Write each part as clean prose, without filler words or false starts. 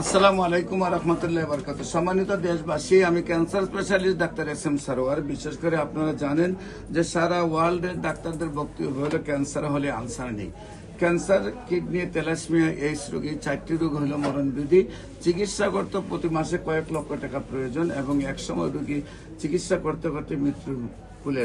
আসসালামু আলাইকুম রহমতুল্লাহ বরকাত। সম্মানিত দেশবাসী, আমি cancer specialist doctor SM. Sarwar. বিশেষ করে আপনারা জানেন যে সারা ওয়ার্ল্ডের ডাক্তারদের বক্তব্য হলো ক্যান্সার হলে আনসার নেই। ক্যান্সার, কিডনি, থ্যালাসেমিয়া, এইডস রোগী, 4টি রোগ হলো মরণবিধি। চিকিৎসা করতে প্রতি মাসে কয়েক লক্ষ টাকা প্রয়োজন এবং একসময় রোগী চিকিৎসা করতে করতে মৃত্যুর কুলে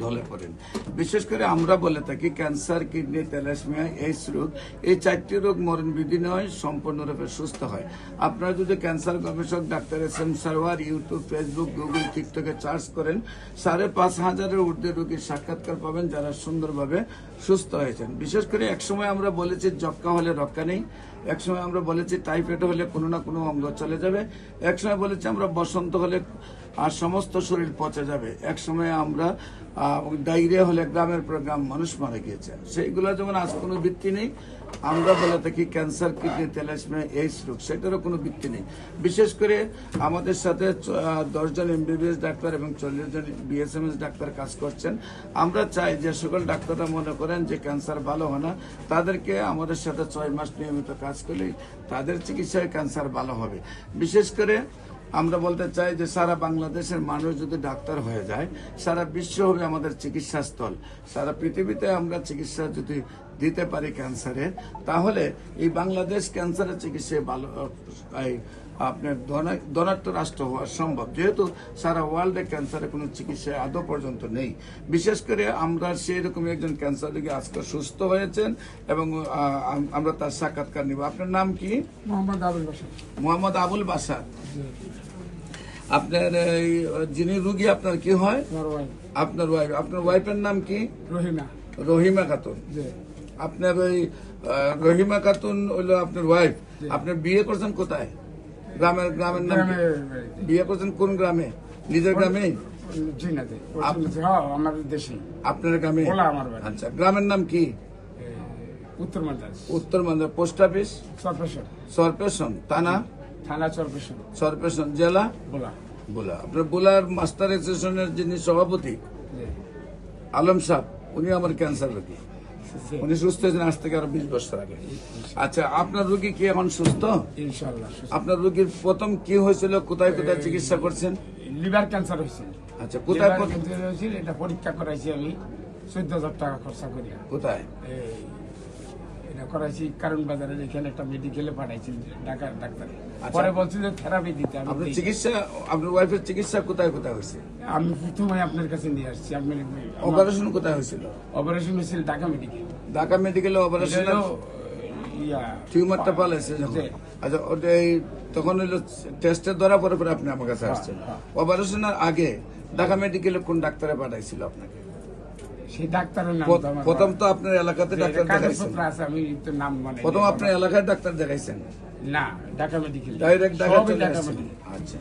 ঢলে পড়েন। বিশেষ করে আমরা বলে থাকি ক্যান্সার, কিডনি, থ্যালাসেমিয়া, এইডস রোগ, এই 4টি রোগ মরণবিধি নয়, সম্পূর্ণরূপে সুস্থ হয়। আপনারা যদি ক্যান্সার গবেষক doctor SM. Sarwar YouTube, Facebook, Google, টিকটকে সার্চ করেন, 5,500-এর ঊর্ধ্বে রোগীর সাক্ষাৎকার পাবেন যারা সুন্দরভাবে সুস্থ হয়েছেন। বিশেষ করে একসময় আমরা বলেছি যক্ষ্মা হলে রক্ষা নেই, একসময় আমরা বলেছি টাইফয়েড হলে কোনো না কোনো অঙ্গ চলে যাবে, একসময় বলেছি আমরা বসন্ত হলে আর সমস্ত শরীর পচে যাবে, একসময় আমরা ডায়রিয়া হলে গ্রামের পর গ্রাম মানুষ মারা গিয়েছে। সেইগুলো যেমন আজ কোনো ভিত্তি নেই। আমরা বলে থাকি ক্যান্সার, কিডনি, থ্যালাসেমিয়া, এইডস রোগ, সেটারও কোনো ভিত্তি নেই। বিশেষ করে আমাদের সাথে 10 জন এমবিবিএস ডাক্তার এবং 40 জন বিএসএমএস ডাক্তার কাজ করছেন। আমরা চাই যে সকল ডাক্তাররা মনে করেন যে ক্যান্সার ভালো হয় না, তাদেরকে আমাদের সাথে 6 মাস নিয়মিত কাজ করলেই তাদের চিকিৎসায় ক্যান্সার ভালো হবে। বিশেষ করে আমরা বলতে চাই যে সারা বাংলাদেশের মানুষ যদি ডাক্তার হয়ে যায়, সারা বিশ্ব হবে আমাদের চিকিৎসা স্থল। সারা পৃথিবীতে আমরা চিকিৎসা যদি দিতে পারি ক্যান্সারের, তাহলে এই বাংলাদেশ ক্যান্সারের চিকিৎসায় ভালো আপনার ধনাঢ্য রাষ্ট্র হওয়া সম্ভব, যেহেতু সারা ওয়ার্ল্ডে ক্যান্সারের কোনো চিকিৎসা আদৌ পর্যন্ত নেই। বিশেষ করে আমরা সেই রকম একজন ক্যান্সার রোগী আজকে সুস্থ হয়েছেন এবং আমরা তার সাক্ষাৎকার নিব। আপনার নাম কি? মোহাম্মদ আবুল বাসার। আপনার যিনি রুগী আপনার কি হয়? আপনার ওয়াইফ। আপনার ওয়াইফের নাম কি? রহিমা খাতুন। আপনার ওই রহিমা খাতুন হইল আপনার ওয়াইফ। আপনার বিয়ে করছেন কোথায়? গ্রামের নাম? বিয়ে করছেন কোন গ্রামে? নিজের গ্রামে? আপনার গ্রামে? আচ্ছা, গ্রামের নাম কি? উত্তর মান্দার। Post office? সরপেশন। থানা? সরপেশন। জেলা? বোলা। আপনার বোলার মাস্টার অ্যাসোসিয়েশনের যিনি সভাপতি আলম সাহেব, উনি আমার ক্যান্সার রোগী। উনি সুস্থ হয়েছেন আজ থেকে আরো 20 বছর আগে। আচ্ছা, আপনার রোগী কি এখন সুস্থ? ইনশাআল্লাহ। আপনার রোগীর প্রথম কি হয়েছিল, কোথায় কোথায় চিকিৎসা করছেন? লিভার ক্যান্সার হয়েছিল। আচ্ছা, কোথায় হয়েছিল? এটা পরীক্ষা করাইছি আমি 14,000 টাকা খরচা করি। কোথায় এটা করাইছি? কারণ বাজারের এখানে একটা মেডিকেলে পাঠাইছি ঢাকার ডাক্তার। পরে বলছি যে থেরাপি দিতে। আপনার চিকিৎসা, আপনার ওয়াইফের চিকিৎসা কোথায় কোথায় হয়েছে? আমি প্রথমে আপনার কাছে নিয়ে আসছি। আপনার অপারেশন কোথায় হয়েছিল? অপারেশন হয়েছিল ঢাকা মেডিকেল। ঢাকা মেডিকেলে অপারেশন টিউমারটা পালাইছে যখন? আচ্ছা, ওটা তখন হইলো টেস্টের ধরা পরে পরে আপনি আমার কাছে আসছেন। অপারেশনের আগে ঢাকা মেডিকেলে কোন ডাক্তারে পাঠাইছিল আপনাকে? সেই ডাক্তারের নাম প্রথম তো আপনার এলাকাতে ডাক্তার দেখাইছেন? আমি তো নাম মানে প্রথম আপনার এলাকায় ডাক্তার দেখাইছেন? না, ঢাকা মেডিকেল ডাইরেক্ট ঢাকা চলে আসছেন। আচ্ছা,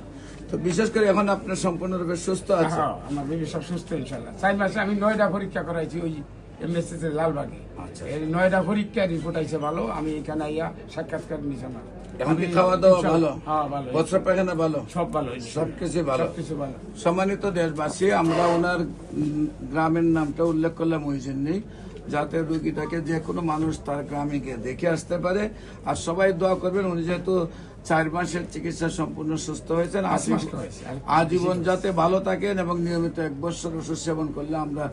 তো বিশেষ করে এখন আপনার সম্পূর্ণরূপে সুস্থ আছে? আমার বেবি সব সুস্থ ইনশাআল্লাহ। 4 মাসে আমি 9টা পরীক্ষা করাইছি ওই এমএসএস এর লালবাগে। আচ্ছা, এই 9টা পরীক্ষা রিপোর্ট আইছে ভালো। আমি এখানে আইয়া সাক্ষাৎকার নিছি। আমার এখন কি খাওয়া দাওয়া ভালো? হ্যাঁ, ভালো। বছর পায়খানা ভালো? সব ভালো, সবকিছু ভালো। সবকিছু ভালো। সম্মানিত দেশবাসী, আমরা ওনার গ্রামের নামটা উল্লেখ করলাম ওই জন্যই, যাতে রোগীটাকে যে কোনো মানুষ তার গ্রামে গিয়ে দেখে আসতে পারে। আর সবাই দোয়া করবেন, উনি যেহেতু 4 মাসের চিকিৎসা সম্পূর্ণ সুস্থ হয়েছেন, আজীবন যাতে ভালো থাকেন এবং নিয়মিত 1 বছর ওষুধ সেবন করলে আমরা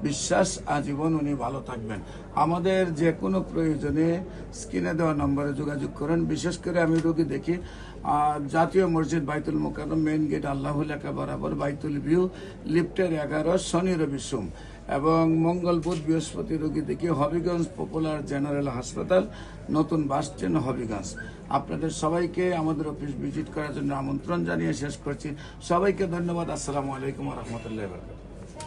বিশ্বাস আজীবন উনি ভালো থাকবেন। আমাদের যে কোনো প্রয়োজনে স্ক্রিনে দেওয়া নম্বরে যোগাযোগ করেন। বিশেষ করে আমি রোগী দেখি জাতীয় মসজিদ বাইতুল মোকাররম মেইন গেট আল্লাহ লেখা বরাবর, বাইতুল ভিউ, লিফটের 11, শনি রবি সোম, এবং মঙ্গল বুধ বৃহস্পতি রোগী দেখি হবিগঞ্জ পপুলার জেনারেল হাসপাতাল, নতুন বাস স্ট্যান্ড, হবিগঞ্জ। আপনাদের সবাইকে আমাদের অফিস ভিজিট করার জন্য আমন্ত্রণ জানিয়ে শেষ করছি। সবাইকে ধন্যবাদ। আসসালামু আলাইকুম রহমতুল্লাহ।